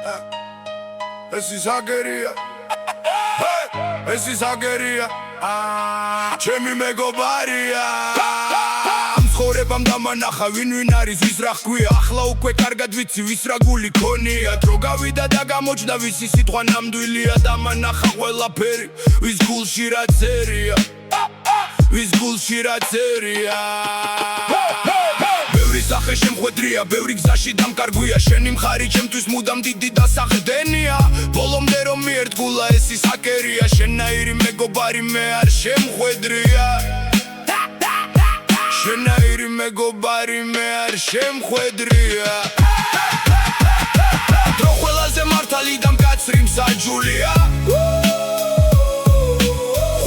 ეს ის აგერია ეს ის აგერია ჩემი მეგობარია მცხოვრებამ დამანახა ვინ არის ვის რა ხვია ახლა უკვე კარგად ვიცი ვის რა გული ქონია დრო გავიდა და გამოჩნდა ვისი სიტყვა ნამდვილია დამანახა ყველაფერი ვის გულში რა წერია ვის გულში რა წერია სახე შემხვედრია, ბევრი გზაში დამკარგვია შენი მხარი ჩემთვის მუდამ დიდი დასახდენია ბოლომდე რომ მიერთგულა ეს ის აკერია შენაირი მეგობარი მე არ შემხვედრია შენაირი მეგობარი მე არ შემხვედრია დრო ყველაზე მართალი და მკაცრი მსაჯულია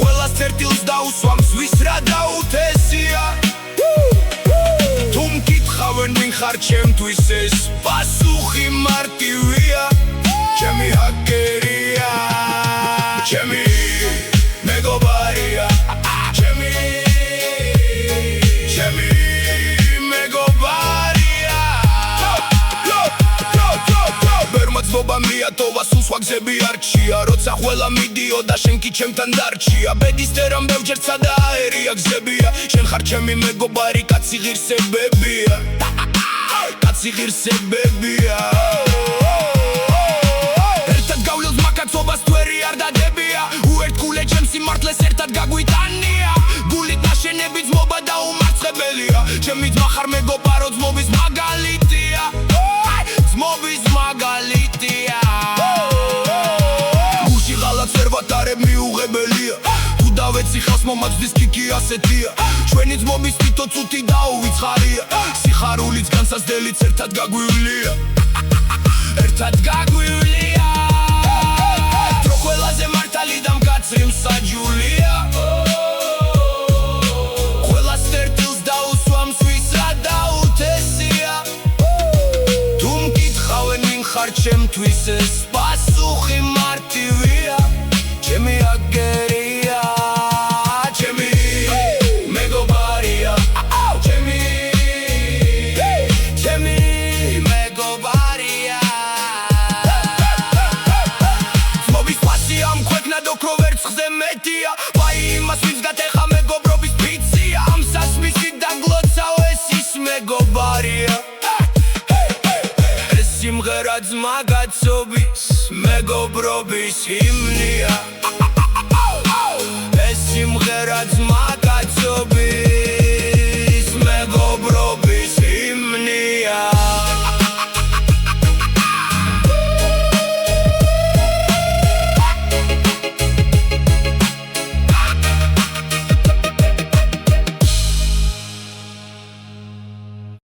ყველას წერტილს დაუსვამს ვის რა დაუთესია ვინ ხარ ჩემთვის ეს პასუხი მარტივია ჩემი ჰაკერია ჩემი მეგობარია ჩემი მეგობარია ბერმაცობა მიატოვა სულ სხვა გზები არჩია როცა ყველა მიდიოდა შენ კი ჩემთან დარჩია ბედის წერამ ბევრჯერცა და აერია გზებია შენ ხარ ჩემი მეგობარი კაცი ღირსებებია კაცი ღირსებებია ერთად გავლილს მაკაცობას თვერი არ დადებია უერთგულე ჩემს სიმართლეს ერთად გაგვიტანია გულით ნაშენები ძმობა და უმარცხებელია ჩემი ძმა ხარ მეგობარო ძმობის მაგალითია ძმობის მაგალითია გულში ღალატს ვერ ვატარებ მიუღებელია თუ დავეცი ხალს მომაძვლის კიკი ასეთია ჩვენი ძმობის თითო წუთი დაუვიწყარია სიხარულიც განსაზრდელიც ერთად გაგვივლია ერთად გაგვივლია დრო ყველაზე მართალი და მკაცრი მსაჯულია ყველას წერტილს დაუსვამს ვის რა დაუთესია თუ მკითხავენ ვინ ხარ ჩემთვის ეს პასუხი მარტივია ჩემი აგერია ჩემი მეგობარია სიმღერა ძმაკაცობის მეგობრობის ჰიმნია ეს სიმღერა ძმაკაცობის მეგობრობის ჰიმნია